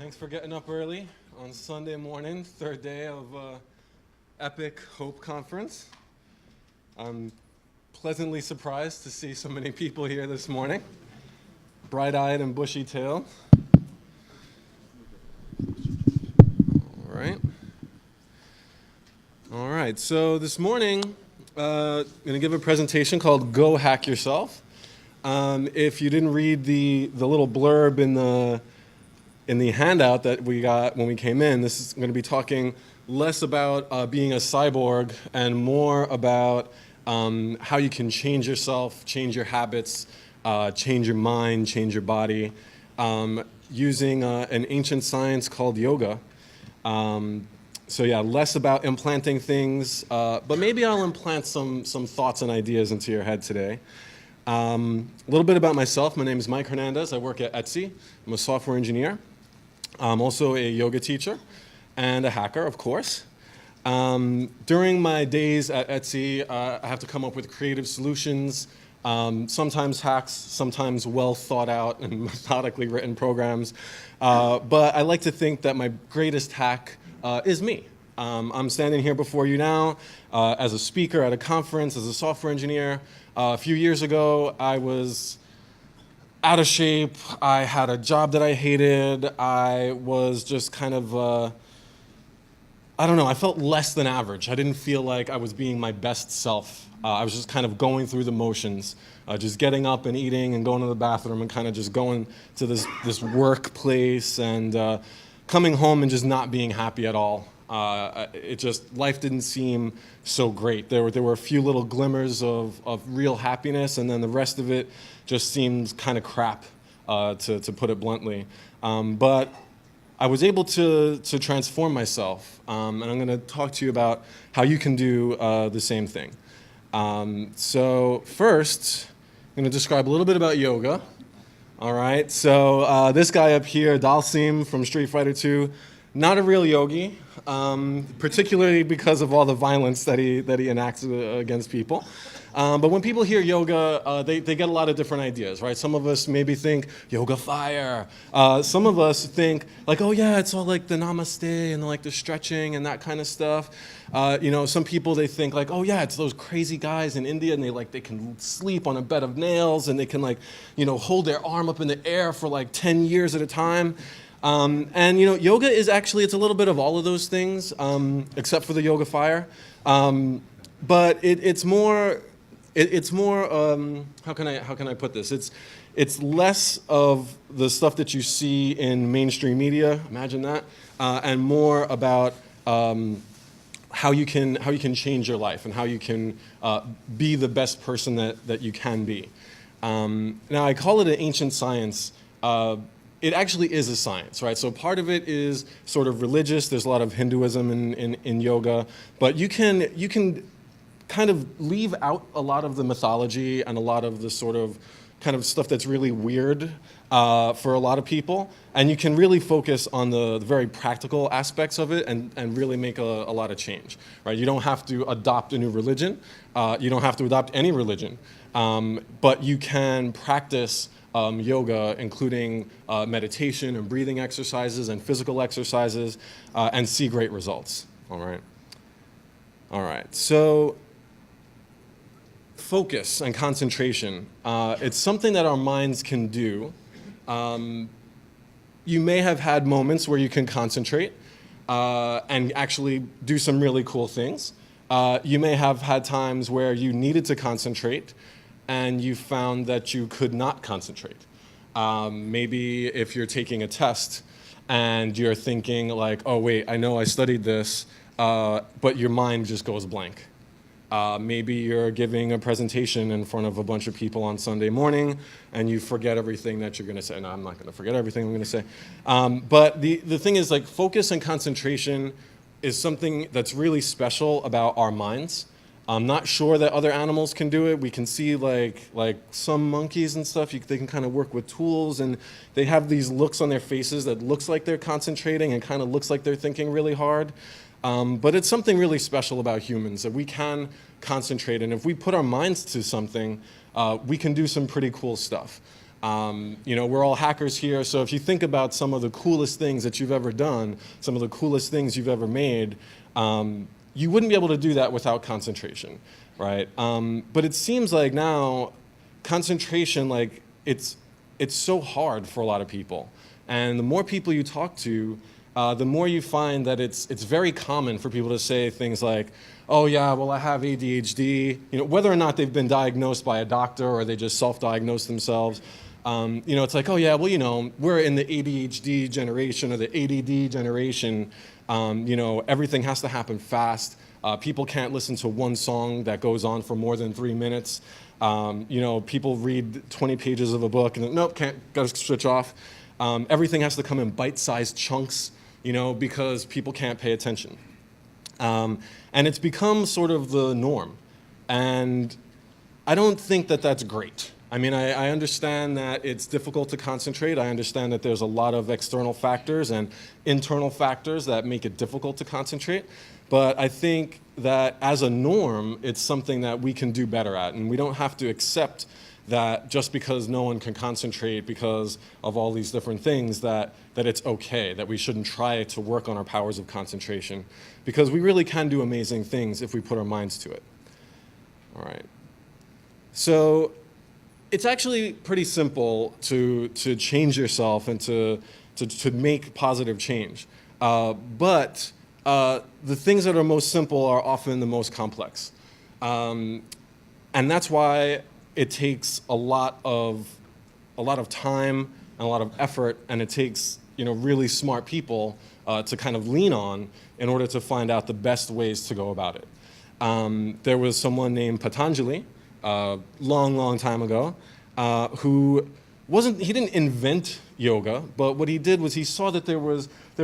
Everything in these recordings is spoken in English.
Thanks for getting up early on Sunday morning, third day of Epic Hope Conference. I'm pleasantly surprised to see so many people here this morning, bright-eyed and bushy-tailed. All right, so this morning, I'm going to give a presentation called Go Hack Yourself. If you didn't read the little blurb in the handout that we got when we came in, this is going to be talking less about being a cyborg and more about how you can change yourself, change your habits, change your mind, change your body, using an ancient science called yoga. So yeah, less about implanting things, but maybe I'll implant some thoughts and ideas into your head today. A little bit about myself. My name is Mike Hernandez. I work at Etsy. I'm a software engineer. I'm also a yoga teacher and a hacker, of course. During my days at Etsy, I have to come up with creative solutions, sometimes hacks, sometimes well thought out and methodically written programs. But I like to think that my greatest hack is me. I'm standing here before you now as a speaker at a conference, as a software engineer. A few years ago, I was out of shape. I had a job that I hated. I was just kind of, I don't know, I felt less than average. I didn't feel like I was being my best self. I was just kind of going through the motions, just getting up and eating and going to the bathroom and kind of just going to this workplace and coming home and just not being happy at all. Life didn't seem so great. There were a few little glimmers of real happiness, and then the rest of it just seemed kind of crap, to put it bluntly. But I was able to transform myself, and I'm going to talk to you about how you can do the same thing. So first, I'm going to describe a little bit about yoga. All right, so this guy up here, Dalsim from Street Fighter 2, not a real yogi, particularly because of all the violence that he enacts against people. But when people hear yoga, they get a lot of different ideas, right? Some of us maybe think yoga fire. Some of us think like, oh yeah, it's all like the namaste and like the stretching and that kind of stuff. Some people, they think like, oh yeah, it's those crazy guys in India and they can sleep on a bed of nails and they can hold their arm up in the air for like 10 years at a time. Yoga is actually, it's a little bit of all of those things, except for the yoga fire. But it's more, how can I put this? It's less of the stuff that you see in mainstream media, imagine that, and more about how you can change your life and how you can be the best person that you can be. Now I call it an ancient science. It actually is a science, right? So part of it is sort of religious. There's a lot of Hinduism in yoga, but you can kind of leave out a lot of the mythology and a lot of the sort of kind of stuff that's really weird for a lot of people, and you can really focus on the very practical aspects of it and really make a lot of change, right? You don't have to adopt a new religion. You don't have to adopt any religion, but you can practice yoga, including meditation and breathing exercises and physical exercises, and see great results. All right. So focus and concentration. It's something that our minds can do. You may have had moments where you can concentrate and actually do some really cool things. You may have had times where you needed to concentrate and you found that you could not concentrate. Maybe if you're taking a test and you're thinking like, oh wait, I know I studied this, but your mind just goes blank. Maybe you're giving a presentation in front of a bunch of people on Sunday morning and you forget everything that you're going to say. No, I'm not going to forget everything I'm going to say. But the thing is, like, focus and concentration is something that's really special about our minds. I'm not sure that other animals can do it. We can see like some monkeys and stuff, they can kind of work with tools and they have these looks on their faces that looks like they're concentrating and kind of looks like they're thinking really hard. But it's something really special about humans, that we can concentrate, and if we put our minds to something, we can do some pretty cool stuff. We're all hackers here, so if you think about some of the coolest things that you've ever done, some of the coolest things you've ever made, you wouldn't be able to do that without concentration, right? But it seems like now concentration, like it's so hard for a lot of people. And the more people you talk to, the more you find that it's very common for people to say things like, oh yeah, well I have ADHD, whether or not they've been diagnosed by a doctor or they just self-diagnose themselves. It's like, oh yeah, well, we're in the ADHD generation or the ADD generation. Everything has to happen fast. People can't listen to one song that goes on for more than 3 minutes. People read 20 pages of a book and nope, gotta switch off. Everything has to come in bite-sized chunks, because people can't pay attention. And it's become sort of the norm. And I don't think that that's great. I mean, I understand that it's difficult to concentrate. I understand that there's a lot of external factors and internal factors that make it difficult to concentrate. But I think that as a norm, it's something that we can do better at. And we don't have to accept that just because no one can concentrate because of all these different things, that it's okay, that we shouldn't try to work on our powers of concentration. Because we really can do amazing things if we put our minds to it. All right. So it's actually pretty simple to change yourself and to make positive change. But the things that are most simple are often the most complex. And that's why it takes a lot of time and a lot of effort, and it takes really smart people to kind of lean on in order to find out the best ways to go about it. There was someone named Patanjali, long time ago, who he didn't invent yoga, but what he did was he saw that there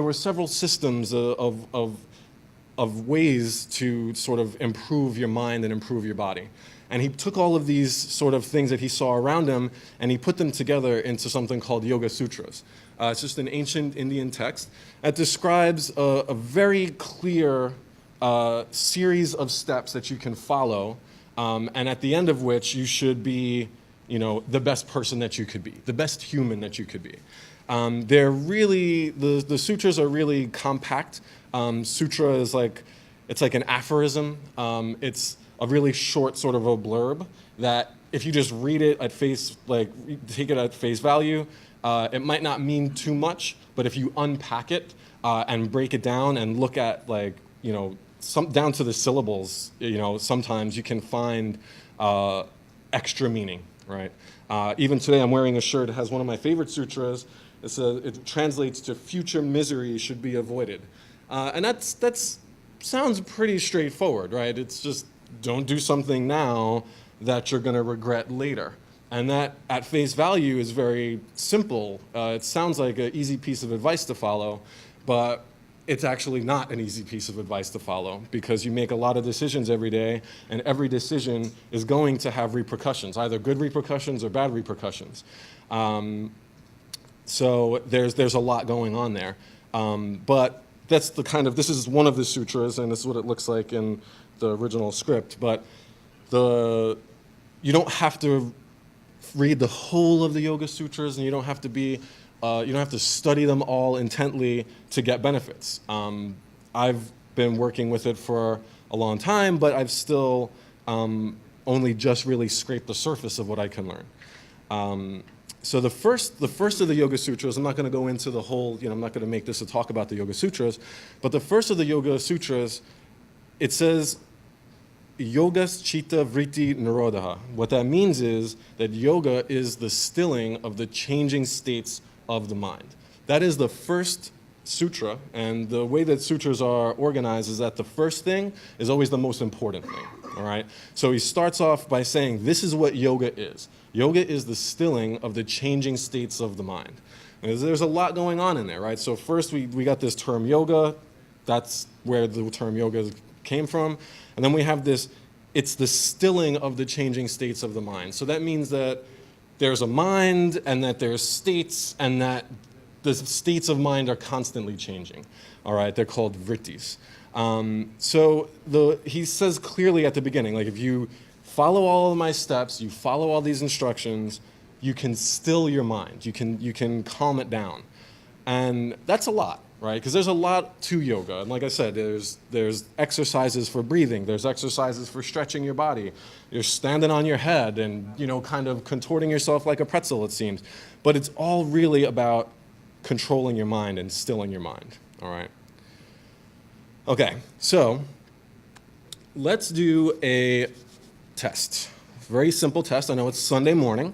were several systems of ways to sort of improve your mind and improve your body. And he took all of these sort of things that he saw around him and he put them together into something called Yoga Sutras. It's just an ancient Indian text that describes a very clear series of steps that you can follow, and at the end of which you should be the best person that you could be, the best human that you could be. They're really, the sutras are really compact. Sutra is it's like an aphorism. It's a really short sort of a blurb that if you just read it at take it at face value, it might not mean too much, but if you unpack it and break it down and look at down to the syllables, sometimes you can find extra meaning, right? Even today I'm wearing a shirt that has one of my favorite sutras. It translates to future misery should be avoided. And that's sounds pretty straightforward, right? It's just don't do something now that you're gonna regret later. And that at face value is very simple. It sounds like an easy piece of advice to follow, but it's actually not an easy piece of advice to follow because you make a lot of decisions every day and every decision is going to have repercussions, either good repercussions or bad repercussions. So there's a lot going on there. But that's this is one of the sutras and this is what it looks like in the original script, but you don't have to read the whole of the Yoga Sutras and you don't have to study them all intently to get benefits. I've been working with it for a long time, but I've still only just really scraped the surface of what I can learn. So the first of the Yoga Sutras, I'm not going to go into the whole, I'm not going to make this a talk about the Yoga Sutras, but the first of the Yoga Sutras, it says, Yogas Chitta Vritti Nirodha. What that means is that yoga is the stilling of the changing states of the mind. That is the first sutra, and the way that sutras are organized is that the first thing is always the most important thing, all right? So he starts off by saying, this is what yoga is. Yoga is the stilling of the changing states of the mind. And there's a lot going on in there, right? So first we got this term yoga. That's where the term yoga came from. And then we have this, it's the stilling of the changing states of the mind. So that means that there's a mind and that there's states and that the states of mind are constantly changing. All right, they're called vrittis. So he says clearly at the beginning, like if you follow all of my steps, you follow all these instructions, you can still your mind. You can calm it down. And that's a lot, right? Because there's a lot to yoga. And like I said, there's exercises for breathing. There's exercises for stretching your body. You're standing on your head and, kind of contorting yourself like a pretzel, it seems. But it's all really about controlling your mind and stilling your mind, all right? Okay, so let's do a test. Very simple test. I know it's Sunday morning.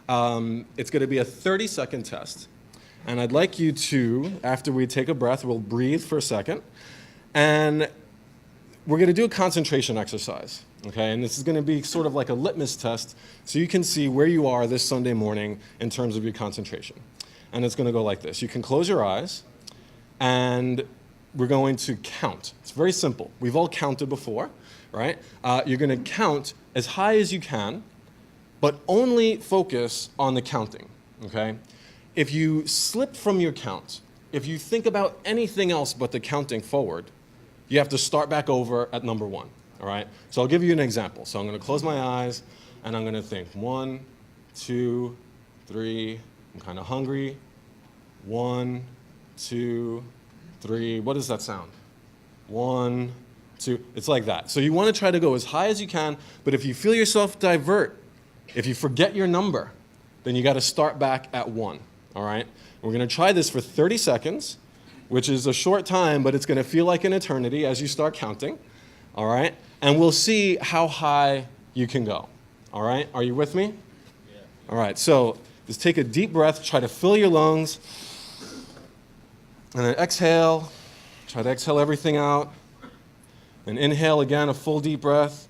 It's going to be a 30-second test. And I'd like you to, after we take a breath, we'll breathe for a second. And we're going to do a concentration exercise. Okay? And this is going to be sort of like a litmus test so you can see where you are this Sunday morning in terms of your concentration. And it's going to go like this. You can close your eyes, and we're going to count. It's very simple. We've all counted before, right? You're going to count as high as you can, but only focus on the counting, okay? If you slip from your count, if you think about anything else but the counting forward, you have to start back over at number 1, all right? So I'll give you an example. So I'm going to close my eyes, and I'm going to think 1, 2, 3, I'm kind of hungry. 1, 2, 3. What does that sound? 1, 2. It's like that. So you want to try to go as high as you can, but if you feel yourself divert, if you forget your number, then you got to start back at 1, all right? We're going to try this for 30 seconds, which is a short time, but it's going to feel like an eternity as you start counting, all right? And we'll see how high you can go, all right? Are you with me? Yeah. All right, so just take a deep breath, try to fill your lungs, and then exhale. Try to exhale everything out. And inhale again, a full deep breath.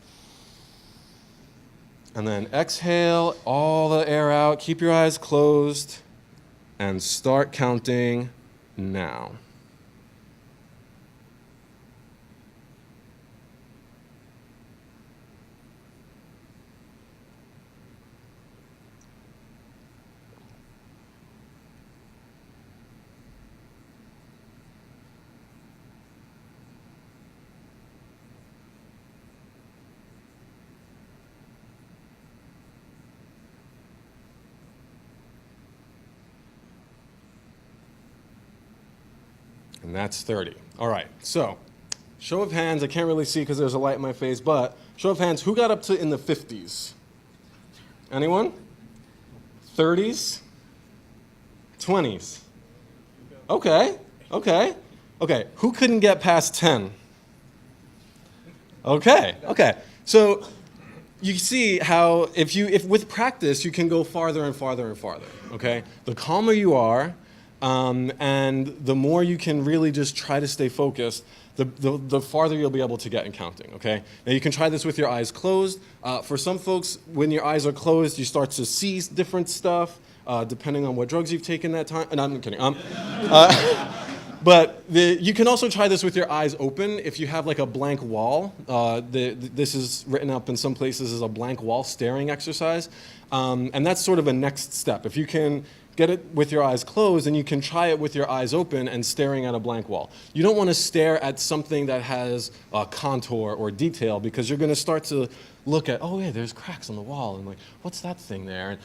And then exhale all the air out. Keep your eyes closed. And start counting now. And that's 30. All right, so show of hands. I can't really see because there's a light in my face, but show of hands, who got up to in the 50s? Anyone? 30s? 20s? Okay. Who couldn't get past 10? Okay. So you see how if with practice, you can go farther and farther and farther, okay? The calmer you are, and the more you can really just try to stay focused, the farther you'll be able to get in counting, okay? Now you can try this with your eyes closed. For some folks, when your eyes are closed, you start to see different stuff, depending on what drugs you've taken that time. And I'm kidding. But you can also try this with your eyes open. If you have like a blank wall, this is written up in some places as a blank wall staring exercise. And that's sort of a next step. If you can get it with your eyes closed, and you can try it with your eyes open and staring at a blank wall. You don't want to stare at something that has a contour or detail, because you're going to start to look at, oh yeah, there's cracks on the wall, and like, what's that thing there? And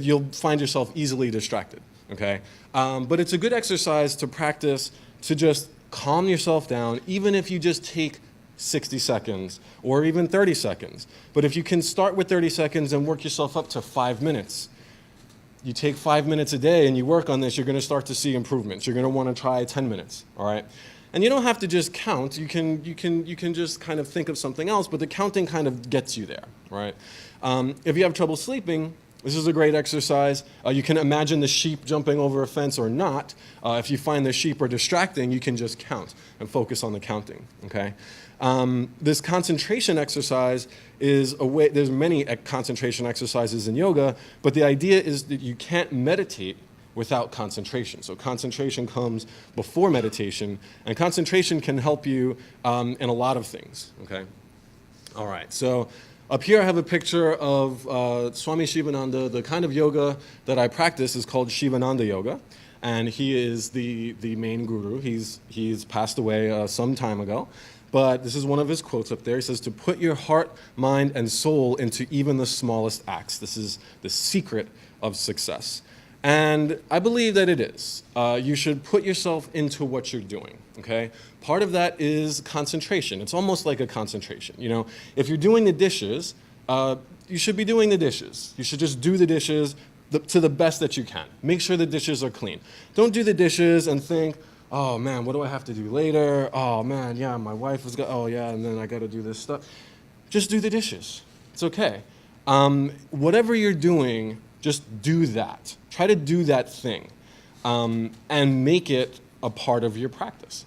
you'll find yourself easily distracted, okay? But it's a good exercise to practice to just calm yourself down, even if you just take 60 seconds or even 30 seconds. But if you can start with 30 seconds and work yourself up to 5 minutes, you take 5 minutes a day and you work on this, you're going to start to see improvements. You're going to want to try 10 minutes, all right? And you don't have to just count. You can just kind of think of something else, but the counting kind of gets you there, right? If you have trouble sleeping, this is a great exercise. You can imagine the sheep jumping over a fence or not. If you find the sheep are distracting, you can just count and focus on the counting, okay? This concentration exercise is a way, there's many concentration exercises in yoga, but the idea is that you can't meditate without concentration. So concentration comes before meditation, and concentration can help you in a lot of things, okay? All right, so up here I have a picture of Swami Shivananda. The kind of yoga that I practice is called Shivananda yoga, and he is the main guru. He's passed away some time ago. But this is one of his quotes up there. He says, to put your heart, mind, and soul into even the smallest acts. This is the secret of success. And I believe that it is. You should put yourself into what you're doing, okay? Part of that is concentration. It's almost like a concentration. You know, if you're doing the dishes, you should be doing the dishes. You should just do the dishes to the best that you can. Make sure the dishes are clean. Don't do the dishes and think, oh man, what do I have to do later? Oh man, yeah, my wife was oh yeah, and then I gotta do this stuff. Just do the dishes. It's okay. Whatever you're doing, just do that. Try to do that thing and make it a part of your practice.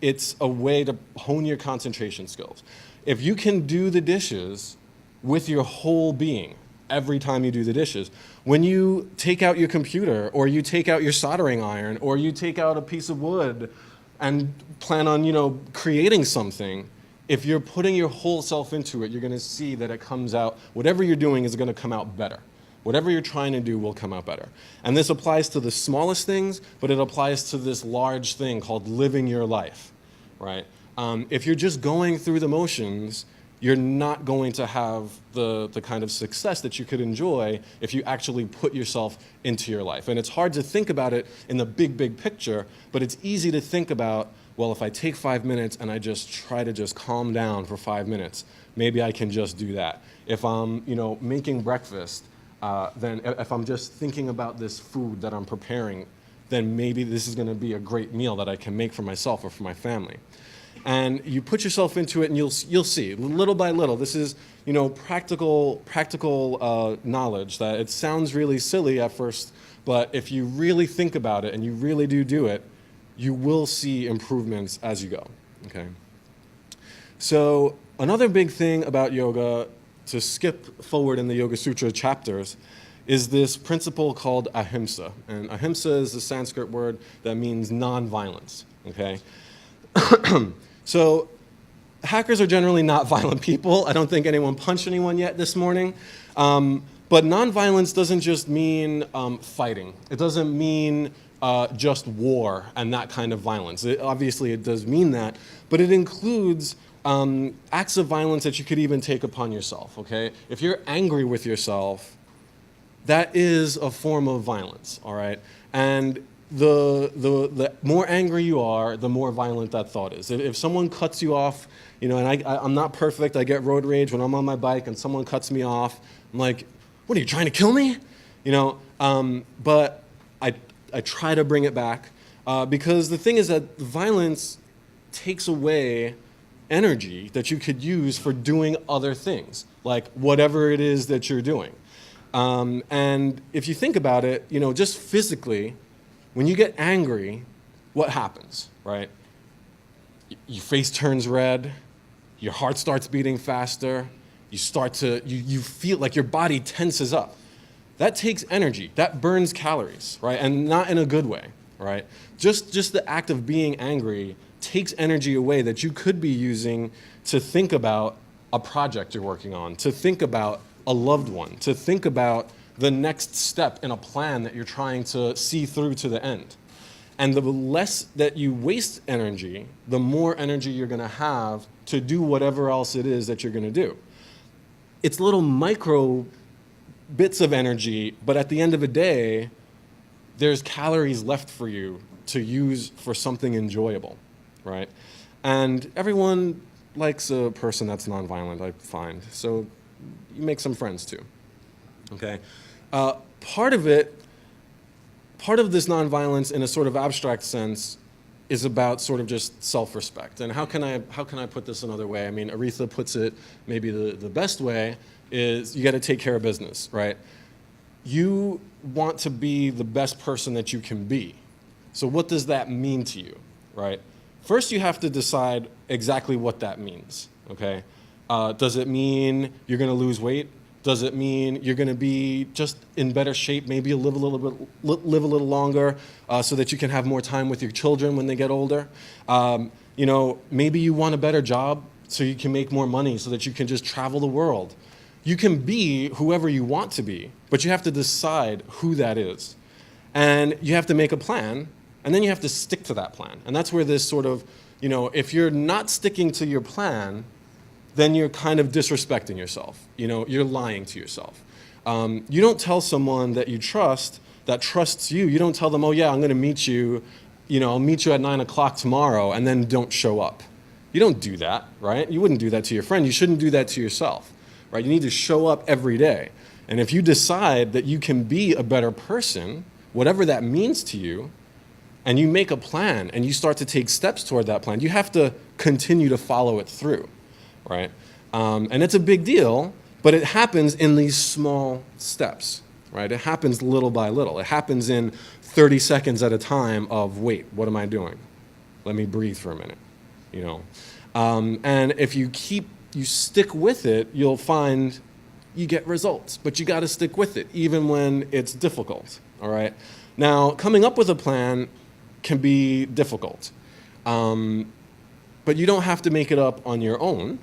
It's a way to hone your concentration skills. If you can do the dishes with your whole being every time you do the dishes, when you take out your computer or you take out your soldering iron or you take out a piece of wood and plan on, creating something, if you're putting your whole self into it, you're going to see that it comes out, whatever you're doing is going to come out better. Whatever you're trying to do will come out better. And this applies to the smallest things, but it applies to this large thing called living your life, right? If you're just going through the motions, you're not going to have the kind of success that you could enjoy if you actually put yourself into your life. And it's hard to think about it in the big picture, but it's easy to think about, well, if I take 5 minutes and I just try to just calm down for 5 minutes, maybe I can just do that. If I'm, making breakfast, then if I'm just thinking about this food that I'm preparing, then maybe this is going to be a great meal that I can make for myself or for my family. And you put yourself into it, and you'll see little by little. This is practical knowledge that it sounds really silly at first, but if you really think about it and you really do it, you will see improvements as you go. Okay. So another big thing about yoga, to skip forward in the Yoga Sutra chapters, is this principle called ahimsa. And ahimsa is a Sanskrit word that means non-violence. Okay. So hackers are generally not violent people. I don't think anyone punched anyone yet this morning. But nonviolence doesn't just mean fighting. It doesn't mean just war and that kind of violence. Obviously, it does mean that, but it includes acts of violence that you could even take upon yourself. Okay, if you're angry with yourself, that is a form of violence. All right, and the more angry you are, the more violent that thought is. If someone cuts you off, and I'm not perfect, I get road rage when I'm on my bike and someone cuts me off, I'm like, what, are you trying to kill me? But I try to bring it back because the thing is that violence takes away energy that you could use for doing other things, like whatever it is that you're doing. And if you think about it, just physically, when you get angry, what happens, right? Your face turns red, your heart starts beating faster, you feel like your body tenses up. That takes energy, that burns calories, right? And not in a good way, right? Just the act of being angry takes energy away that you could be using to think about a project you're working on, to think about a loved one, to think about the next step in a plan that you're trying to see through to the end. And the less that you waste energy, the more energy you're going to have to do whatever else it is that you're going to do. It's little micro bits of energy, but at the end of the day, there's calories left for you to use for something enjoyable, right? And everyone likes a person that's nonviolent, I find. So you make some friends too, okay? Part of this nonviolence in a sort of abstract sense is about sort of just self-respect. And how can I put this another way? I mean, Aretha puts it maybe the best way is you got to take care of business, right? You want to be the best person that you can be. So what does that mean to you, right? First, you have to decide exactly what that means, okay? Does it mean you're going to lose weight? Does it mean you're going to be just in better shape, maybe live a little longer so that you can have more time with your children when they get older? Maybe you want a better job so you can make more money so that you can just travel the world. You can be whoever you want to be, but you have to decide who that is. And you have to make a plan, and then you have to stick to that plan. And that's where this sort of, if you're not sticking to your plan, then you're kind of disrespecting yourself. You're lying to yourself. You don't tell someone that you trust, that trusts you, you don't tell them, oh yeah, I'm going to meet you, I'll meet you at 9 o'clock tomorrow, and then don't show up. You don't do that, right? You wouldn't do that to your friend. You shouldn't do that to yourself, right? You need to show up every day. And if you decide that you can be a better person, whatever that means to you, and you make a plan and you start to take steps toward that plan, you have to continue to follow it through, right? And it's a big deal, but it happens in these small steps, right? It happens little by little. It happens in 30 seconds at a time of, wait, what am I doing? Let me breathe for a minute, And if you stick with it, you'll find you get results, but you got to stick with it even when it's difficult, all right? Now, coming up with a plan can be difficult, but you don't have to make it up on your own.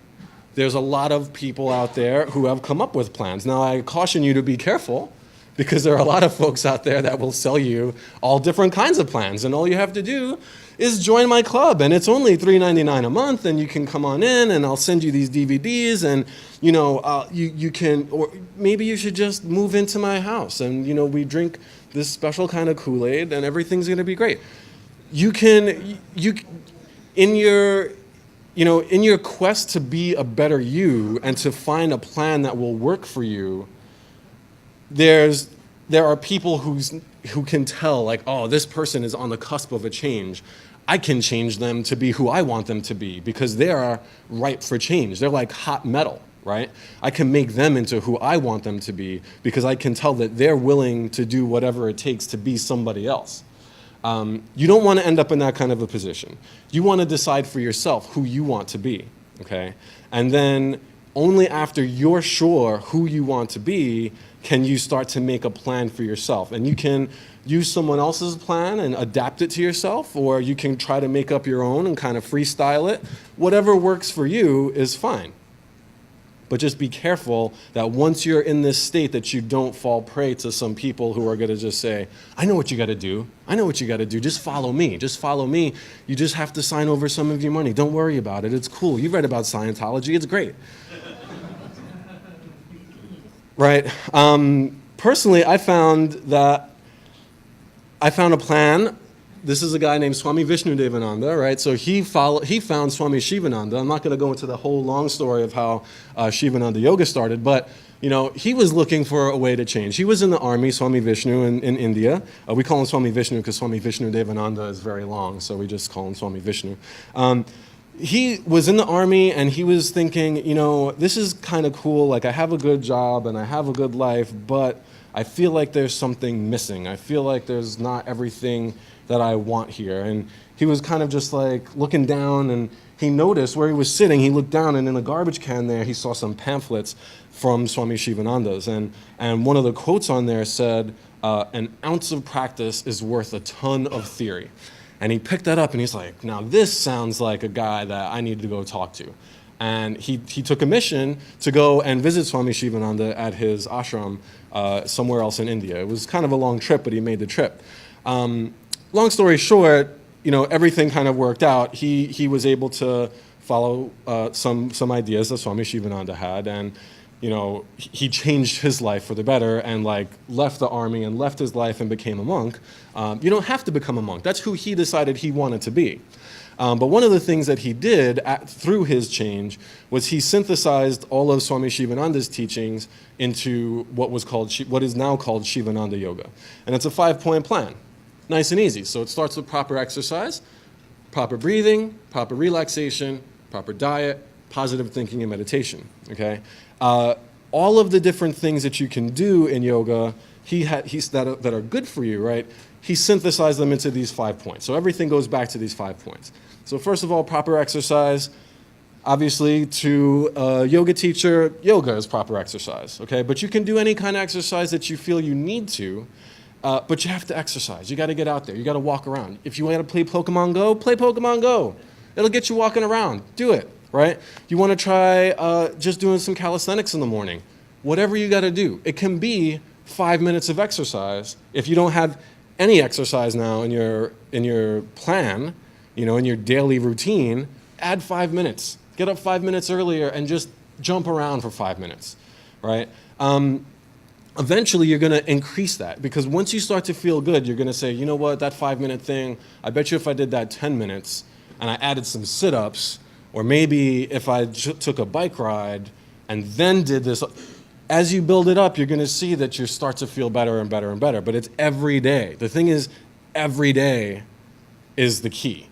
There's a lot of people out there who have come up with plans. Now, I caution you to be careful because there are a lot of folks out there that will sell you all different kinds of plans, and all you have to do is join my club, and it's only $3.99 a month, and you can come on in, and I'll send you these DVDs, and you can, or maybe you should just move into my house, and we drink this special kind of Kool-Aid, and everything's going to be great. In your quest to be a better you and to find a plan that will work for you, there are people who can tell, like, oh, this person is on the cusp of a change. I can change them to be who I want them to be because they are ripe for change. They're like hot metal, right? I can make them into who I want them to be because I can tell that they're willing to do whatever it takes to be somebody else. You don't want to end up in that kind of a position. You want to decide for yourself who you want to be, okay? And then only after you're sure who you want to be can you start to make a plan for yourself. And you can use someone else's plan and adapt it to yourself, or you can try to make up your own and kind of freestyle it. Whatever works for you is fine. But just be careful that once you're in this state that you don't fall prey to some people who are going to just say, I know what you got to do. I know what you got to do. Just follow me. Just follow me. You just have to sign over some of your money. Don't worry about it. It's cool. You read about Scientology. It's great. Right? Personally, I found a plan. This is a guy named Swami Vishnudevananda, right? So he found Swami Shivananda. I'm not going to go into the whole long story of how Shivananda Yoga started, but he was looking for a way to change. He was in the army, Swami Vishnu, in India. We call him Swami Vishnu because Swami Vishnudevananda is very long, so we just call him Swami Vishnu. He was in the army and he was thinking, this is kind of cool. Like, I have a good job and I have a good life, but I feel like there's something missing. I feel like there's not everything that I want here. And he was kind of just like looking down, and he noticed where he was sitting, he looked down, and in a garbage can there, he saw some pamphlets from Swami Shivananda's. And one of the quotes on there said, an ounce of practice is worth a ton of theory. And he picked that up and he's like, now this sounds like a guy that I need to go talk to. And he took a mission to go and visit Swami Shivananda at his ashram somewhere else in India. It was kind of a long trip, but he made the trip. Long story short, everything kind of worked out. He was able to follow some ideas that Swami Shivananda had, and he changed his life for the better and left the army and left his life and became a monk. You don't have to become a monk. That's who he decided he wanted to be. But one of the things that he did through his change was he synthesized all of Swami Shivananda's teachings into what is now called Shivananda Yoga. And it's a 5-point plan. Nice and easy. So it starts with proper exercise, proper breathing, proper relaxation, proper diet, positive thinking, and meditation. Okay? All of the different things that you can do in yoga, that are good for you, right? He synthesized them into these 5 points. So everything goes back to these 5 points. So first of all, proper exercise. Obviously, to a yoga teacher, yoga is proper exercise, okay? But you can do any kind of exercise that you feel you need to, but you have to exercise. You got to get out there. You got to walk around. If you want to play Pokemon Go, play Pokemon Go. It'll get you walking around. Do it, right? You want to try just doing some calisthenics in the morning. Whatever you got to do. It can be 5 minutes of exercise. If you don't have any exercise now in your plan, in your daily routine, add 5 minutes. Get up 5 minutes earlier and just jump around for 5 minutes, right? eventually you're going to increase that, because once you start to feel good, you're going to say, you know what, that 5-minute thing, I bet you if I did that 10 minutes and I added some sit-ups, or maybe if I took a bike ride and then did this, as you build it up, you're going to see that you start to feel better and better and better. But it's every day. The thing is, every day is the key.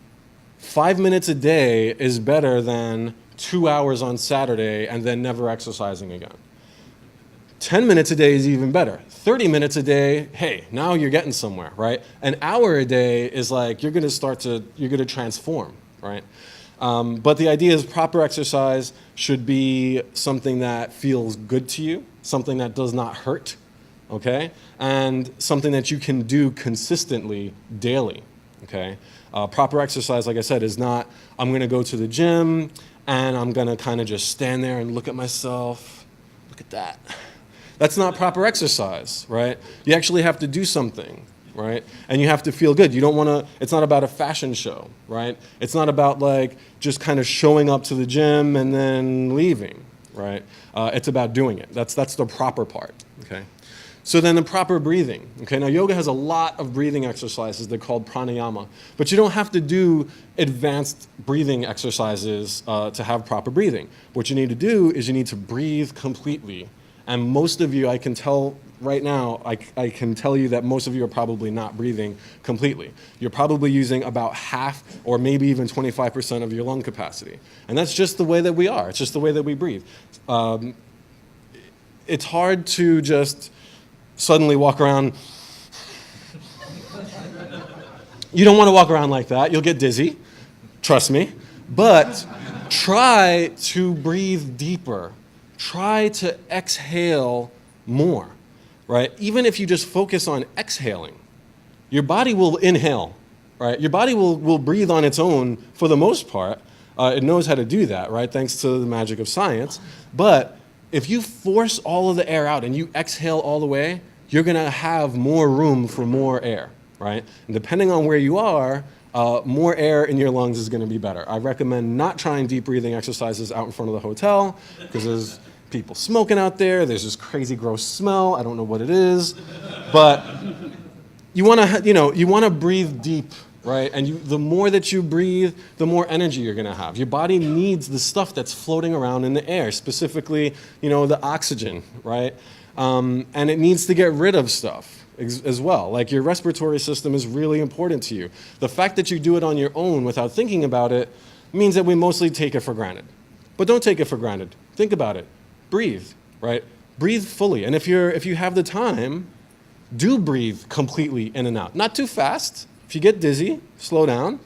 5 minutes a day is better than 2 hours on Saturday and then never exercising again. 10 minutes a day is even better. 30 minutes a day, hey, now you're getting somewhere, right? An hour a day is like you're going to transform, right? But the idea is proper exercise should be something that feels good to you, something that does not hurt, okay? And something that you can do consistently daily, okay? Proper exercise, like I said, is not, I'm going to go to the gym and I'm going to kind of just stand there and look at myself. Look at that. That's not proper exercise, right? You actually have to do something, right? And you have to feel good. You don't want to, it's not about a fashion show, right? It's not about like just kind of showing up to the gym and then leaving, right? It's about doing it. That's the proper part, okay? So then the proper breathing, okay? Now yoga has a lot of breathing exercises. They're called pranayama, but you don't have to do advanced breathing exercises to have proper breathing. What you need to do is you need to breathe completely. And most of you, I can tell right now, I can tell you that most of you are probably not breathing completely. You're probably using about half or maybe even 25% of your lung capacity. And that's just the way that we are. It's just the way that we breathe. It's hard to just suddenly walk around. You don't want to walk around like that. You'll get dizzy, trust me. But try to breathe deeper. Try to exhale more, right? Even if you just focus on exhaling, your body will inhale, right? Your body will breathe on its own for the most part. It knows how to do that, right? Thanks to the magic of science. But if you force all of the air out and you exhale all the way, you're gonna have more room for more air, right? And depending on where you are, more air in your lungs is gonna be better. I recommend not trying deep breathing exercises out in front of the hotel, because there's people smoking out there, there's this crazy gross smell, I don't know what it is, but you wanna breathe deep, right? And the more that you breathe, the more energy you're gonna have. Your body needs the stuff that's floating around in the air, specifically, the oxygen, right? And it needs to get rid of stuff as well. Like your respiratory system is really important to you. The fact that you do it on your own without thinking about it means that we mostly take it for granted. But don't take it for granted. Think about it. Breathe, right? Breathe fully. And if you have the time, do breathe completely in and out. Not too fast. If you get dizzy, slow down.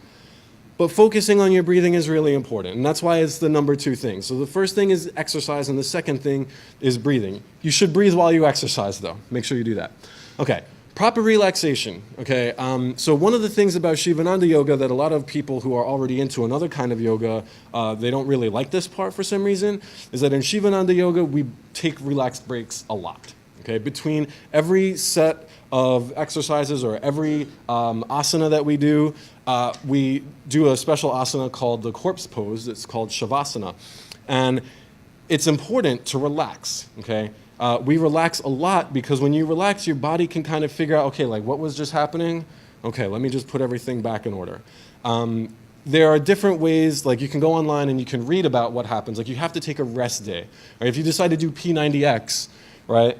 But focusing on your breathing is really important. And that's why it's the number 2 thing. So the first thing is exercise, and the second thing is breathing. You should breathe while you exercise, though. Make sure you do that. Okay. Proper relaxation, okay? So one of the things about Shivananda yoga that a lot of people who are already into another kind of yoga, they don't really like this part for some reason, is that in Shivananda yoga, we take relaxed breaks a lot, okay? Between every set of exercises or every asana that we do a special asana called the corpse pose. It's called Shavasana. And it's important to relax, okay? We relax a lot because when you relax, your body can kind of figure out, okay, like what was just happening? Okay, let me just put everything back in order. There are different ways, like you can go online and you can read about what happens. Like you have to take a rest day. Right? If you decide to do P90X, right,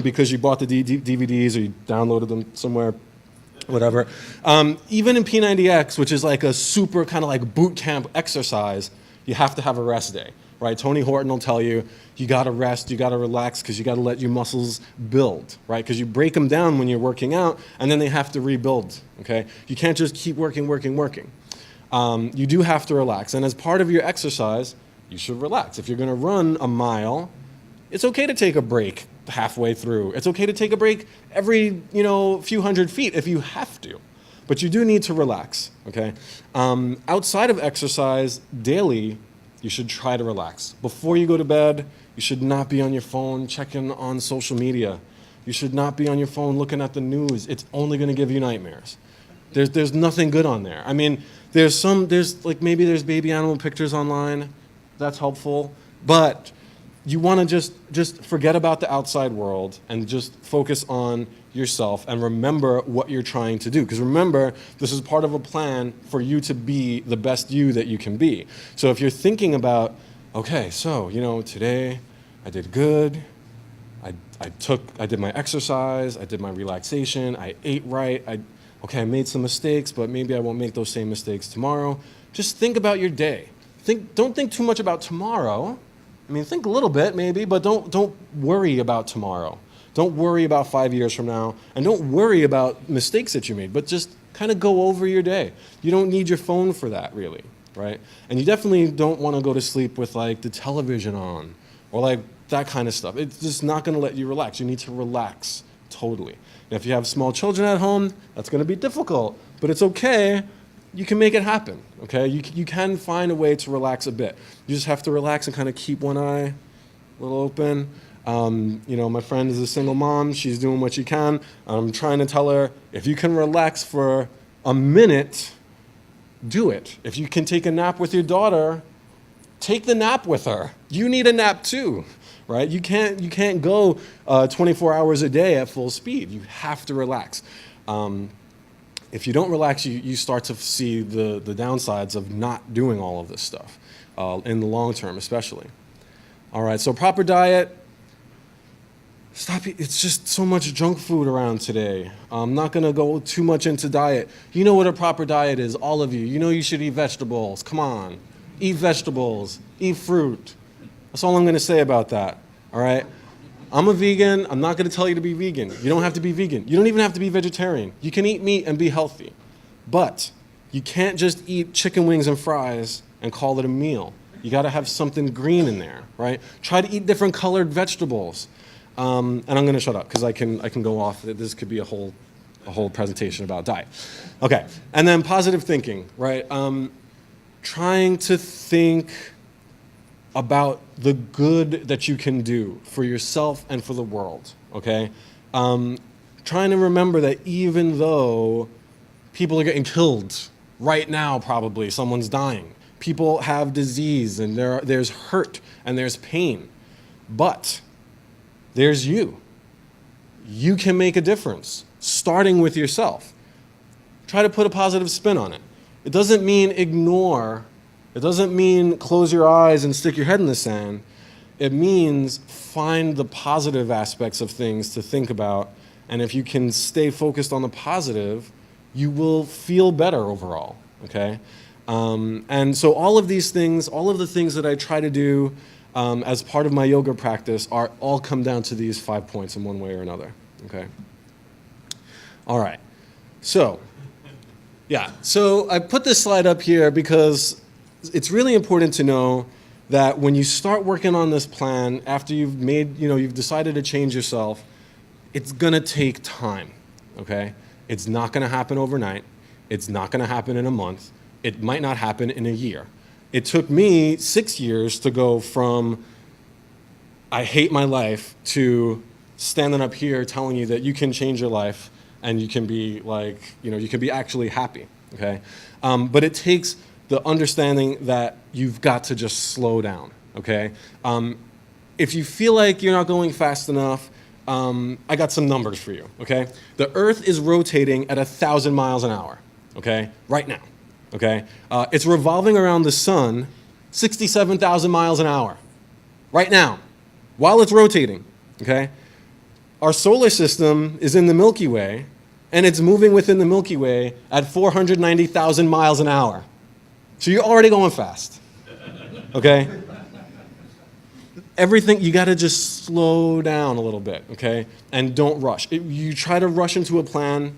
because you bought the DVDs or you downloaded them somewhere, whatever. Even in P90X, which is like a super kind of like boot camp exercise, you have to have a rest day. Right? Tony Horton will tell you, you got to rest, you got to relax, because you got to let your muscles build, right? Because you break them down when you're working out, and then they have to rebuild, okay? You can't just keep working. You do have to relax, and as part of your exercise, you should relax. If you're going to run a mile, it's okay to take a break halfway through. It's okay to take a break every, few hundred feet if you have to. But you do need to relax, okay? Outside of exercise, daily, you should try to relax. Before you go to bed, you should not be on your phone checking on social media. You should not be on your phone looking at the news. It's only going to give you nightmares. There's nothing good on there. I mean, maybe there's baby animal pictures online. That's helpful. But you want to just forget about the outside world and just focus on yourself and remember what you're trying to do. Because remember, this is part of a plan for you to be the best you that you can be. So if you're thinking about, okay, so, today I did good, I did my exercise, I did my relaxation, I ate right, I made some mistakes, but maybe I won't make those same mistakes tomorrow. Just think about your day. Don't think too much about tomorrow. I mean, think a little bit maybe, but don't worry about tomorrow. Don't worry about 5 years from now, and don't worry about mistakes that you made, but just kind of go over your day. You don't need your phone for that, really, right? And you definitely don't want to go to sleep with like the television on or like that kind of stuff. It's just not going to let you relax. You need to relax totally. And if you have small children at home, that's going to be difficult, but it's okay. You can make it happen, okay? You can find a way to relax a bit. You just have to relax and kind of keep one eye a little open. My friend is a single mom. She's doing what she can. I'm trying to tell her, if you can relax for a minute, do it. If you can take a nap with your daughter, take the nap with her. You need a nap too, right? You can't go 24 hours a day at full speed. You have to relax. If you don't relax, you start to see the downsides of not doing all of this stuff in the long term, especially. All right, so proper diet. It's just so much junk food around today. I'm not going to go too much into diet. You know what a proper diet is, all of you. You know you should eat vegetables. Come on. Eat vegetables. Eat fruit. That's all I'm going to say about that, all right? I'm a vegan. I'm not going to tell you to be vegan. You don't have to be vegan. You don't even have to be vegetarian. You can eat meat and be healthy. But you can't just eat chicken wings and fries and call it a meal. You got to have something green in there, right? Try to eat different colored vegetables. And I'm going to shut up because I can go off. This could be a whole presentation about diet. Okay, and then positive thinking, right? Trying to think about the good that you can do for yourself and for the world, okay? Trying to remember that even though people are getting killed right now, probably someone's dying, people have disease and there's hurt and there's pain, but there's you. You can make a difference, starting with yourself. Try to put a positive spin on it. It doesn't mean ignore. It doesn't mean close your eyes and stick your head in the sand. It means find the positive aspects of things to think about. And if you can stay focused on the positive, you will feel better overall, okay? And so all of these things, all of the things that I try to do as part of my yoga practice all come down to these 5 points in one way or another, okay? All right, so I put this slide up here because it's really important to know that when you start working on this plan, after you've decided to change yourself, it's gonna take time, okay? It's not gonna happen overnight. It's not gonna happen in a month. It might not happen in a year. It took me 6 years to go from I hate my life to standing up here telling you that you can change your life and you can be you can be actually happy, okay? But it takes the understanding that you've got to just slow down, okay? If you feel like you're not going fast enough, I got some numbers for you, okay? The Earth is rotating at 1,000 miles an hour, okay? Right now. Okay, it's revolving around the sun 67,000 miles an hour right now while it's rotating, okay? Our solar system is in the Milky Way and it's moving within the Milky Way at 490,000 miles an hour. So you're already going fast, okay? Everything, you gotta just slow down a little bit, okay? And don't rush. You try to rush into a plan,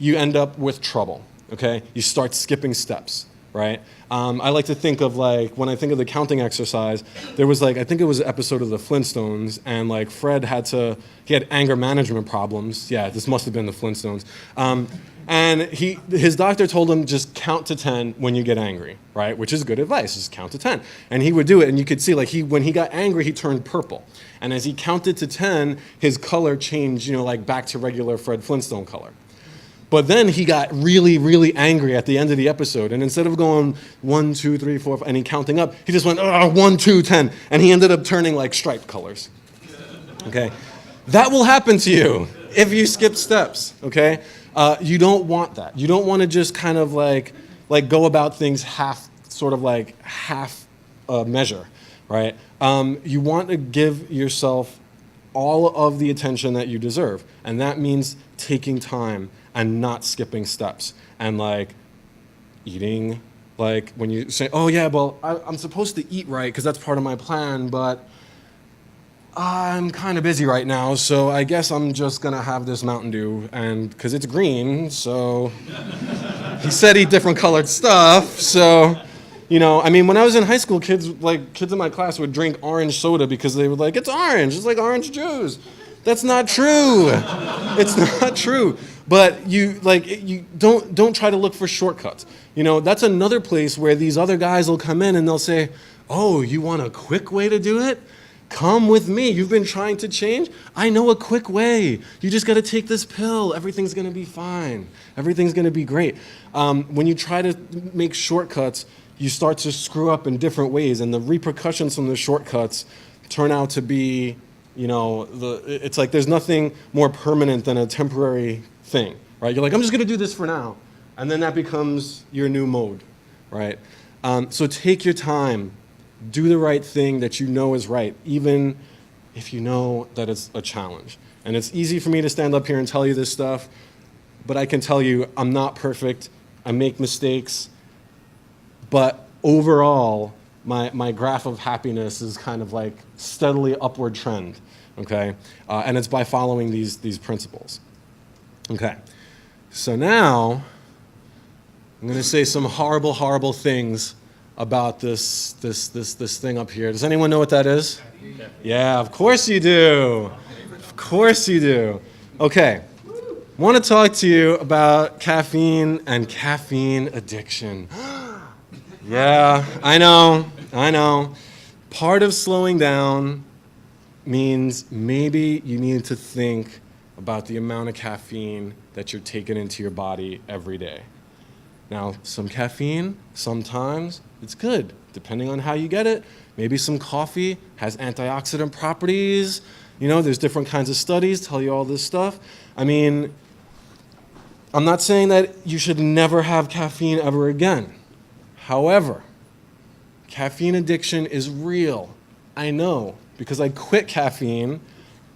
you end up with trouble. Okay, you start skipping steps, right? I like to think of when I think of the counting exercise, there was I think it was an episode of the Flintstones, and Fred he had anger management problems. Yeah, this must have been the Flintstones. And his doctor told him just count to 10 when you get angry, right? Which is good advice, just count to 10. And he would do it, and you could see when he got angry, he turned purple. And as he counted to 10, his color changed, back to regular Fred Flintstone color. But then he got really, really angry at the end of the episode. And instead of going 1, 2, 3, 4, and he counting up, he just went, 1, 2, 10. And he ended up turning like striped colors. Okay? That will happen to you if you skip steps. Okay? You don't want that. You don't want to just kind of like go about things half measure, right? You want to give yourself all of the attention that you deserve. And that means taking time and not skipping steps. And like eating, like when you say, oh yeah, well, I'm supposed to eat right because that's part of my plan, but I'm kind of busy right now, so I guess I'm just gonna have this Mountain Dew, and because it's green, so he said eat different colored stuff, so, you know, I mean, when I was in high school, kids in my class would drink orange soda because they were like, it's orange, it's like orange juice. That's not true. It's not true. But you don't try to look for shortcuts. You know, that's another place where these other guys will come in and they'll say, oh, you want a quick way to do it? Come with me. You've been trying to change? I know a quick way. You just got to take this pill. Everything's going to be fine. Everything's going to be great. When you try to make shortcuts, you start to screw up in different ways, and the repercussions from the shortcuts turn out to be, you know, it's like there's nothing more permanent than a temporary thing, right? You're like, I'm just going to do this for now, and then that becomes your new mode, right? So take your time. Do the right thing that you know is right, even if you know that it's a challenge. And it's easy for me to stand up here and tell you this stuff, but I can tell you I'm not perfect. I make mistakes. But overall, my graph of happiness is kind of like steadily upward trend, okay? And it's by following these principles. Okay, so now I'm going to say some horrible, horrible things about this thing up here. Does anyone know what that is? Yeah, of course you do. Of course you do. Okay, I want to talk to you about caffeine and caffeine addiction. Yeah, I know. Part of slowing down means maybe you need to think about the amount of caffeine that you're taking into your body every day. Now, some caffeine, sometimes it's good, depending on how you get it. Maybe some coffee has antioxidant properties. You know, there's different kinds of studies tell you all this stuff. I mean, I'm not saying that you should never have caffeine ever again. However, caffeine addiction is real. I know, because I quit caffeine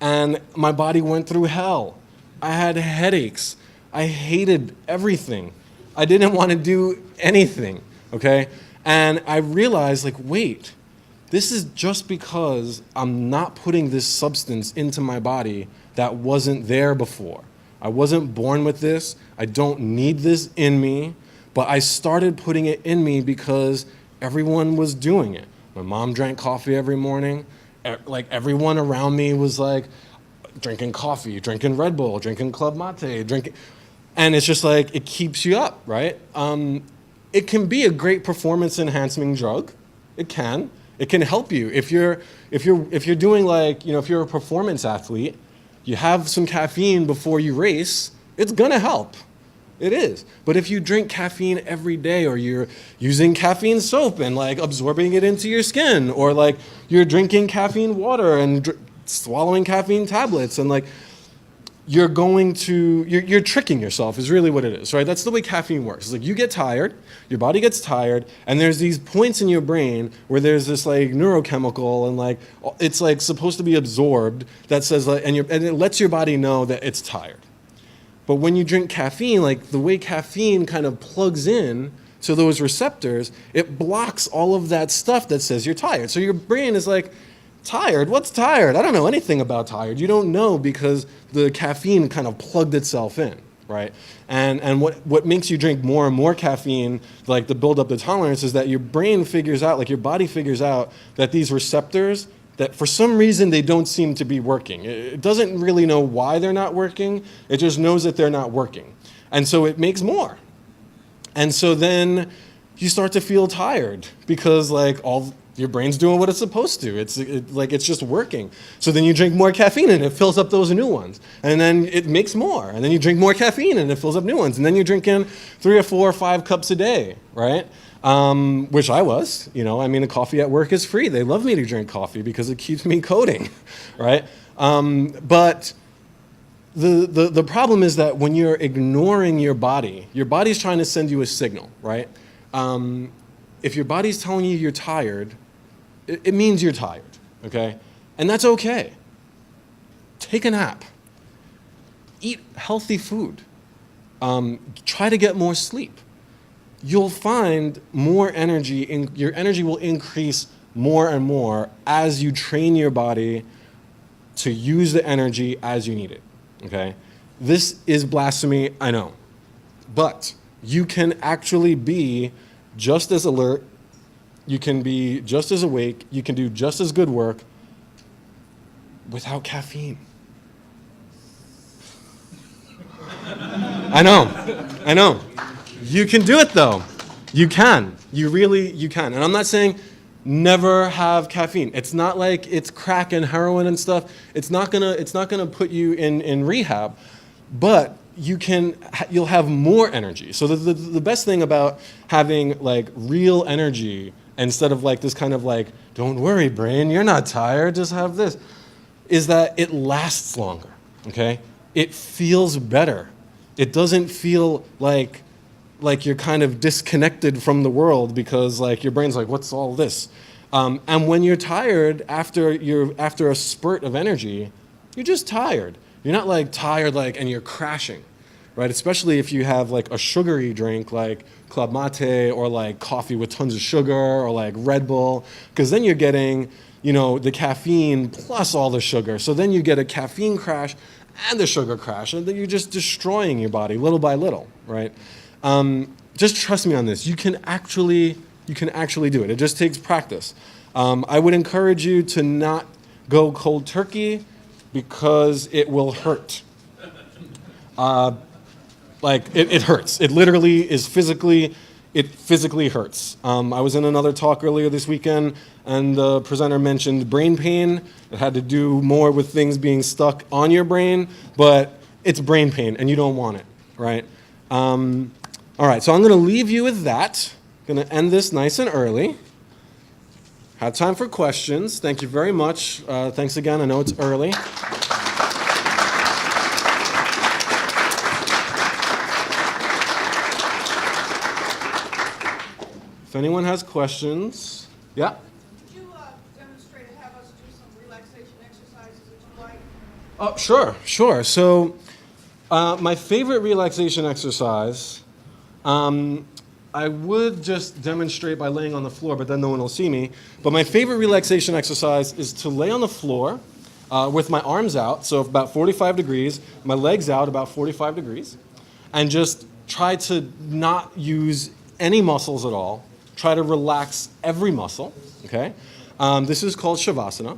and my body went through hell. I had headaches. I hated everything. I didn't want to do anything, okay? And I realized, like, wait, this is just because I'm not putting this substance into my body that wasn't there before. I wasn't born with this. I don't need this in me, but I started putting it in me because everyone was doing it. My mom drank coffee every morning. Like, everyone around me was like drinking coffee, drinking Red Bull, drinking Club Mate, drinking. And it's just like, it keeps you up, right? It can be a great performance enhancing drug. It can. It can help you. If you're doing like, you know, if you're a performance athlete, you have some caffeine before you race, it's gonna help. It is. But if you drink caffeine every day, or you're using caffeine soap and like absorbing it into your skin, or like you're drinking caffeine water and swallowing caffeine tablets, and like, you're tricking yourself is really what it is, right? That's the way caffeine works. It's like you get tired, your body gets tired, and there's these points in your brain where there's this like neurochemical, and like it's like supposed to be absorbed that says like, and it lets your body know that it's tired. But when you drink caffeine, like the way caffeine kind of plugs in to those receptors, it blocks all of that stuff that says you're tired. So your brain is like, tired? What's tired? I don't know anything about tired. You don't know because the caffeine kind of plugged itself in, right? And what makes you drink more and more caffeine, like to build up the tolerance, is that your brain figures out, like your body figures out that these receptors, that for some reason they don't seem to be working. It doesn't really know why they're not working. It just knows that they're not working. And so it makes more. And so then you start to feel tired because like all Your brain's doing what it's supposed to. It's just working. So then you drink more caffeine and it fills up those new ones. And then it makes more. And then you drink more caffeine and it fills up new ones. And then you're drinking 3 or 4 or 5 cups a day, right? Which I was, I mean, the coffee at work is free. They love me to drink coffee because it keeps me coding, right? But the problem is that when you're ignoring your body's trying to send you a signal, right? If your body's telling you you're tired, it means you're tired, okay? And that's okay. Take a nap. Eat healthy food. Try to get more sleep. You'll find more energy, your energy will increase more and more as you train your body to use the energy as you need it, okay? This is blasphemy, I know. But you can actually be just as alert, you can be just as awake, you can do just as good work without caffeine. I know. You can do it though. You can. You can. And I'm not saying never have caffeine. It's not like it's crack and heroin and stuff. It's not gonna put you in rehab, but you'll have more energy. So the best thing about having like real energy instead of like this kind of like, don't worry, brain, you're not tired, just have this, is that it lasts longer, okay? It feels better. It doesn't feel like you're kind of disconnected from the world because like your brain's like, what's all this? And when you're tired after a spurt of energy, you're just tired. You're not like tired and you're crashing, right? Especially if you have like a sugary drink like Club Mate or like coffee with tons of sugar or like Red Bull, because then you're getting, the caffeine plus all the sugar. So then you get a caffeine crash and the sugar crash, and then you're just destroying your body little by little, right? Just trust me on this. You can actually do it. It just takes practice. I would encourage you to not go cold turkey because it will hurt. It hurts. It literally is it physically hurts. I was in another talk earlier this weekend, and the presenter mentioned brain pain. It had to do more with things being stuck on your brain, but it's brain pain, and you don't want it, right? All right, so I'm going to leave you with that. I'm going to end this nice and early. Have time for questions. Thank you very much. Thanks again. I know it's early. If anyone has questions, yeah? Could you demonstrate and have us do some relaxation exercises that you like? Oh, sure. So my favorite relaxation exercise, I would just demonstrate by laying on the floor, but then no one will see me. But my favorite relaxation exercise is to lay on the floor with my arms out, so about 45 degrees, my legs out about 45 degrees, and just try to not use any muscles at all. Try to relax every muscle, okay? This is called Shavasana.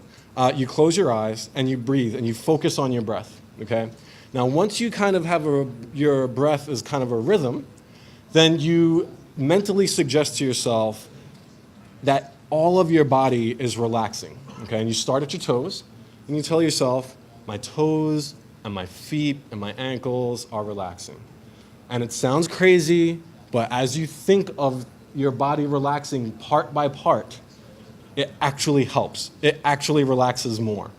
You close your eyes and you breathe and you focus on your breath, okay? Now, once you kind of have your breath is kind of a rhythm, then you mentally suggest to yourself that all of your body is relaxing, okay? And you start at your toes and you tell yourself, my toes and my feet and my ankles are relaxing. And it sounds crazy, but as you think of your body relaxing part by part, it actually helps. It actually relaxes more.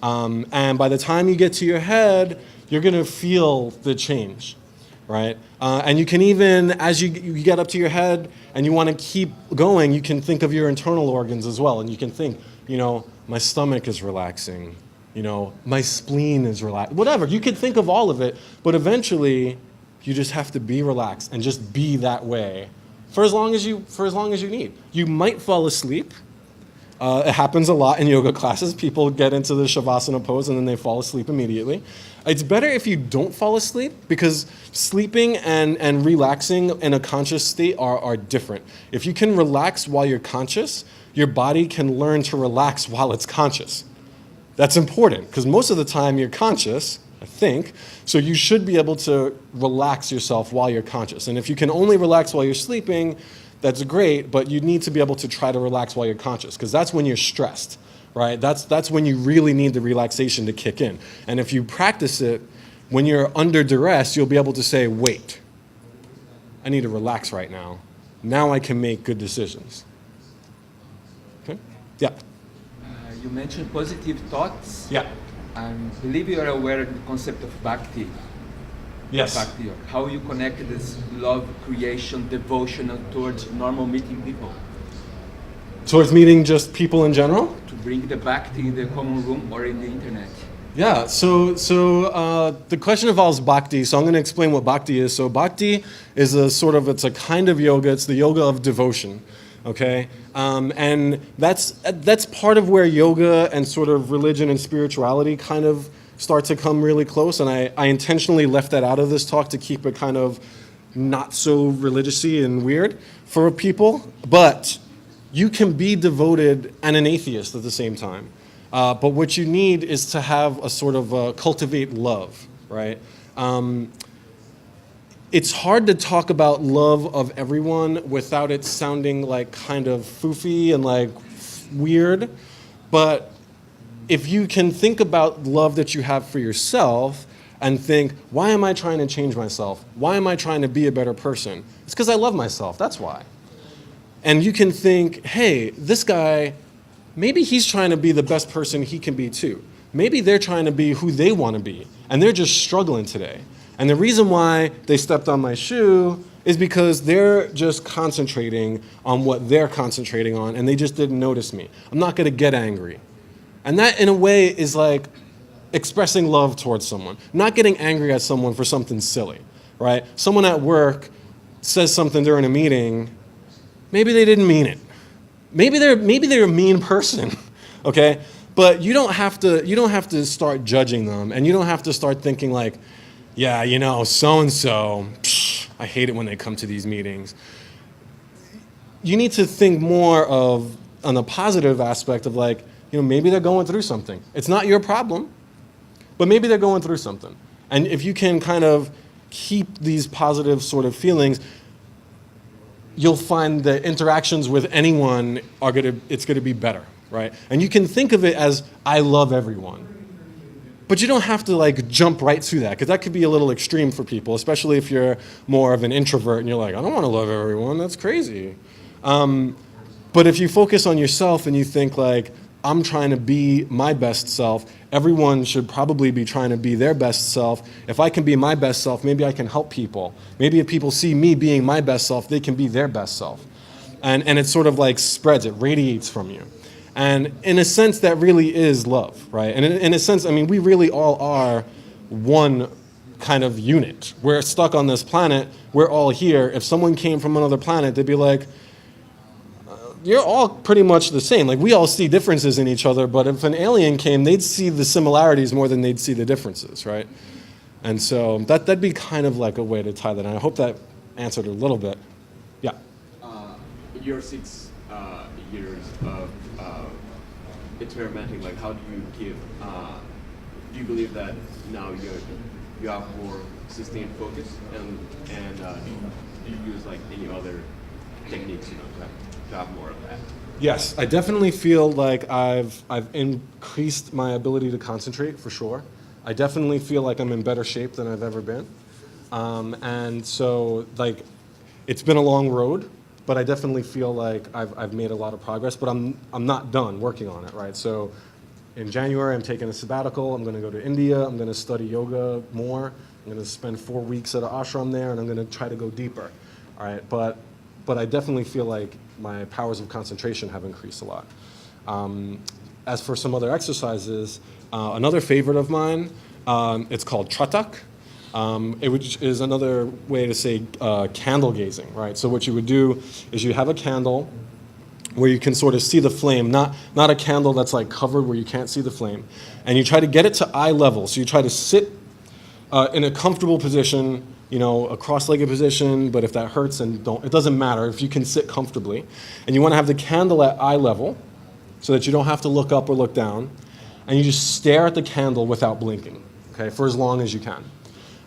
And by the time you get to your head, you're gonna feel the change, right? And you can even, as you get up to your head and you wanna keep going, you can think of your internal organs as well. And you can think, my stomach is relaxing, my spleen is relaxed, whatever. You could think of all of it, but eventually you just have to be relaxed and just be that way for as long as you need. You might fall asleep. It happens a lot in yoga classes. People get into the Shavasana pose and then they fall asleep immediately. It's better if you don't fall asleep because sleeping and relaxing in a conscious state are different. If you can relax while you're conscious, your body can learn to relax while it's conscious. That's important because most of the time you're conscious I think. So you should be able to relax yourself while you're conscious. And if you can only relax while you're sleeping, that's great, but you need to be able to try to relax while you're conscious, because that's when you're stressed, right? That's when you really need the relaxation to kick in. And if you practice it, when you're under duress, you'll be able to say, wait, I need to relax right now. Now I can make good decisions. Okay? Yeah. You mentioned positive thoughts. Yeah. I believe you are aware of the concept of bhakti. Yes. Bhakti, how you connect this love, creation, devotion towards normal meeting people. Towards meeting just people in general? To bring the bhakti in the common room or in the internet. Yeah, so the question involves bhakti, so I'm going to explain what bhakti is. So bhakti is it's a kind of yoga, it's the yoga of devotion, okay? And that's part of where yoga and sort of religion and spirituality kind of start to come really close, and I intentionally left that out of this talk to keep it kind of not so religious-y and weird for people, but you can be devoted and an atheist at the same time. But what you need is to have a sort of cultivate love, right? It's hard to talk about love of everyone without it sounding like kind of foofy and like weird. But if you can think about love that you have for yourself and think, why am I trying to change myself? Why am I trying to be a better person? It's because I love myself, that's why. And you can think, hey, this guy, maybe he's trying to be the best person he can be too. Maybe they're trying to be who they want to be, and they're just struggling today. And the reason why they stepped on my shoe is because they're just concentrating on what they're concentrating on, and they just didn't notice me. I'm not going to get angry. And that, in a way, is like expressing love towards someone. Not getting angry at someone for something silly, right? Someone at work says something during a meeting, maybe they didn't mean it. Maybe they're a mean person, okay? But you don't have to start judging them, and you don't have to start thinking like, yeah, you know, so-and-so, I hate it when they come to these meetings. You need to think more of on the positive aspect of like, you know, maybe they're going through something. It's not your problem, but maybe they're going through something. And if you can kind of keep these positive sort of feelings, you'll find that interactions with anyone it's gonna be better, right? And you can think of it as, I love everyone. But you don't have to like jump right to that, because that could be a little extreme for people, especially if you're more of an introvert and you're like, I don't want to love everyone, that's crazy. But if you focus on yourself and you think like, I'm trying to be my best self, everyone should probably be trying to be their best self. If I can be my best self, maybe I can help people. Maybe if people see me being my best self, they can be their best self. And it sort of like spreads, it radiates from you. And in a sense, that really is love, right? And in a sense, I mean, we really all are one kind of unit. We're stuck on this planet, we're all here. If someone came from another planet, they'd be like, you're all pretty much the same. Like, we all see differences in each other, but if an alien came, they'd see the similarities more than they'd see the differences, right? And so that'd be kind of like a way to tie that in. I hope that answered a little bit. Yeah. In your 6 years of experimenting, like, how do you give? Do you believe that now you have more sustained focus, and do you use like any other techniques, you know, to have more of that? Yes, I definitely feel like I've increased my ability to concentrate, for sure. I definitely feel like I'm in better shape than I've ever been. And so, like, it's been a long road, but I definitely feel like I've made a lot of progress, but I'm not done working on it, right? So in January, I'm taking a sabbatical. I'm going to go to India. I'm going to study yoga more. I'm going to spend 4 weeks at an ashram there, and I'm going to try to go deeper, all right? But I definitely feel like my powers of concentration have increased a lot. As for some other exercises, another favorite of mine, it's called tratak, which is another way to say candle gazing, right? So what you would do is you have a candle where you can sort of see the flame, not a candle that's like covered where you can't see the flame, and you try to get it to eye level. So you try to sit in a comfortable position, you know, a cross-legged position, but if that hurts, then don't. It doesn't matter if you can sit comfortably. And you want to have the candle at eye level so that you don't have to look up or look down. And you just stare at the candle without blinking, okay, for as long as you can.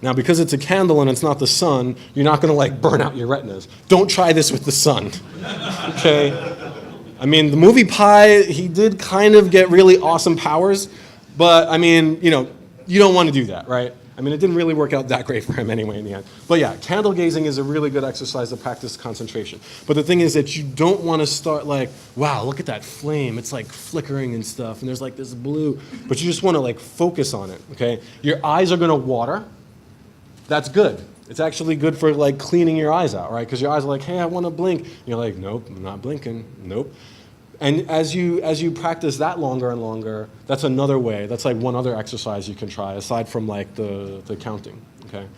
Now, because it's a candle and it's not the sun, you're not going to like burn out your retinas. Don't try this with the sun, okay? I mean, the movie Pi, he did kind of get really awesome powers, but I mean, you know, you don't want to do that, right? I mean, it didn't really work out that great for him anyway in the end. But yeah, candle gazing is a really good exercise to practice concentration. But the thing is that you don't want to start like, wow, look at that flame. It's like flickering and stuff, and there's like this blue. But you just want to like focus on it, okay? Your eyes are going to water. That's good. It's actually good for like cleaning your eyes out, right? Because your eyes are like, hey, I want to blink. And you're like, nope, I'm not blinking. Nope. And as you practice that longer and longer, that's another way. That's like one other exercise you can try aside from like the counting. Okay.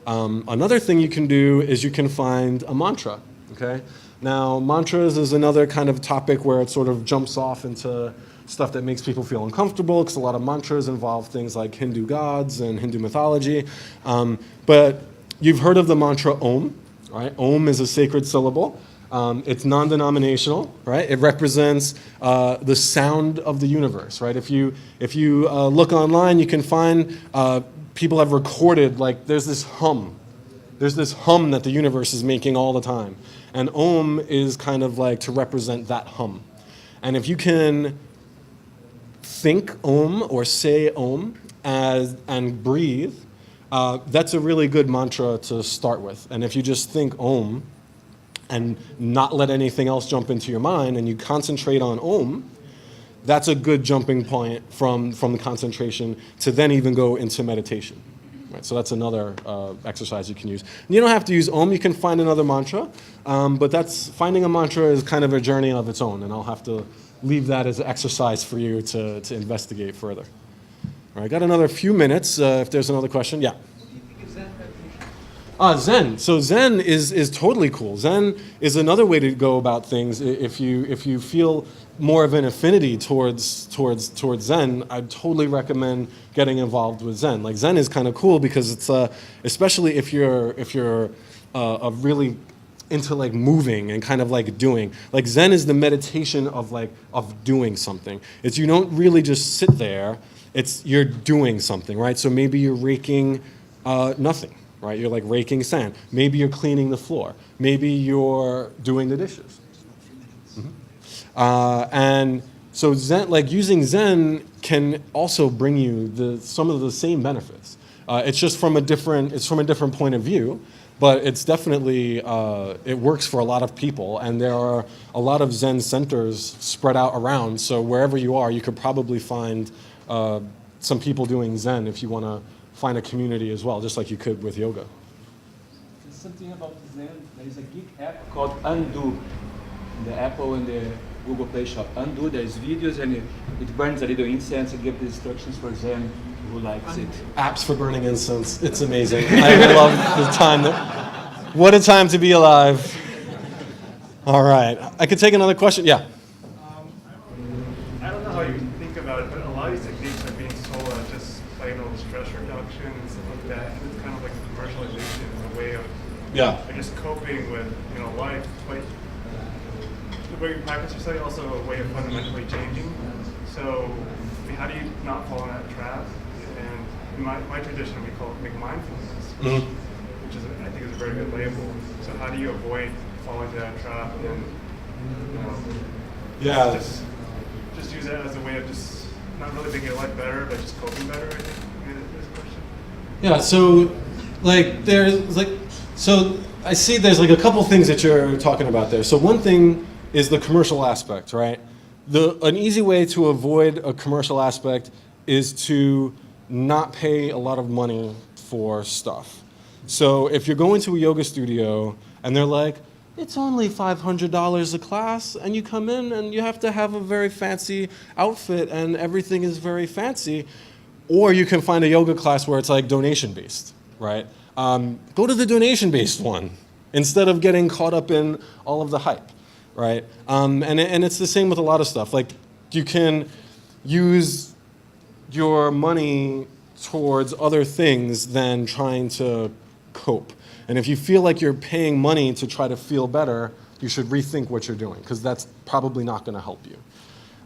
Another thing you can do is you can find a mantra. Okay. Now mantras is another kind of topic where it sort of jumps off into stuff that makes people feel uncomfortable because a lot of mantras involve things like Hindu gods and Hindu mythology. But you've heard of the mantra Om, right? Om is a sacred syllable. It's non-denominational, right? It represents the sound of the universe, right? If you look online, you can find people have recorded, like, there's this hum. There's this hum that the universe is making all the time. And Om is kind of like to represent that hum. And if you can think Om or say Om and breathe, that's a really good mantra to start with. And if you just think Om, and not let anything else jump into your mind, and you concentrate on Om, that's a good jumping point from the concentration to then even go into meditation. Right, so that's another exercise you can use. And you don't have to use Om, you can find another mantra, but finding a mantra is kind of a journey of its own, and I'll have to leave that as an exercise for you to investigate further. All right, got another few minutes if there's another question. Yeah? Zen. So Zen is totally cool. Zen is another way to go about things. If you feel more of an affinity towards Zen, I'd totally recommend getting involved with Zen. Like Zen is kind of cool because it's especially if you're really into like moving and kind of like doing. Like Zen is the meditation of doing something. It's you don't really just sit there. It's you're doing something, right? So maybe you're raking nothing. Right, you're like raking sand. Maybe you're cleaning the floor. Maybe you're doing the dishes. Mm-hmm. And so Zen, like using Zen, can also bring you some of the same benefits. It's just from a different point of view, but it's definitely it works for a lot of people. And there are a lot of Zen centers spread out around. So wherever you are, you could probably find some people doing Zen if you want to find a community as well, just like you could with yoga. There's something about Zen. There is a geek app called Undo in the Apple and the Google Play Shop. Undo, there's videos and it burns a little incense and gives the instructions for Zen who likes it. Apps for burning incense. It's amazing. I love the time. What a time to be alive. All right. I could take another question. Yeah. I don't know how you think about it, but a lot of these techniques are being sold as just plain old stress reduction and stuff like that. And it's kind of like a commercialization in a way of, I guess, coping with, life. But the way you practice yourself, also a way of fundamentally changing. So, how do you not fall in that trap? And in my tradition, we call it mindfulness, which is, I think, is a very good label. So, how do you avoid falling into that trap and, just use that as a way of just not really making your life better, but just coping better, I think, is the question. Yeah, so I see there's like a couple things that you're talking about there. So one thing is the commercial aspect, right? An easy way to avoid a commercial aspect is to not pay a lot of money for stuff. So if you're going to a yoga studio and they're like, it's only $500 a class, and you come in and you have to have a very fancy outfit and everything is very fancy. Or you can find a yoga class where it's like donation-based, right? Go to the donation-based one instead of getting caught up in all of the hype, right? And it's the same with a lot of stuff. Like you can use your money towards other things than trying to cope. And if you feel like you're paying money to try to feel better, you should rethink what you're doing, because that's probably not going to help you.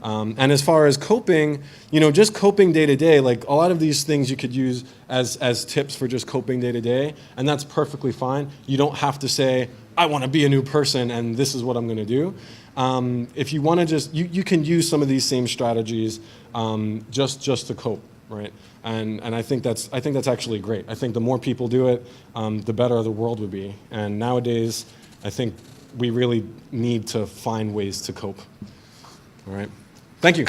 And as far as coping, just coping day to day, like a lot of these things you could use as tips for just coping day to day, and that's perfectly fine. You don't have to say, I want to be a new person and this is what I'm going to do. If you want to you can use some of these same strategies just to cope, right? And I think that's actually great. I think the more people do it, the better the world would be. And nowadays, I think we really need to find ways to cope. All right. Thank you.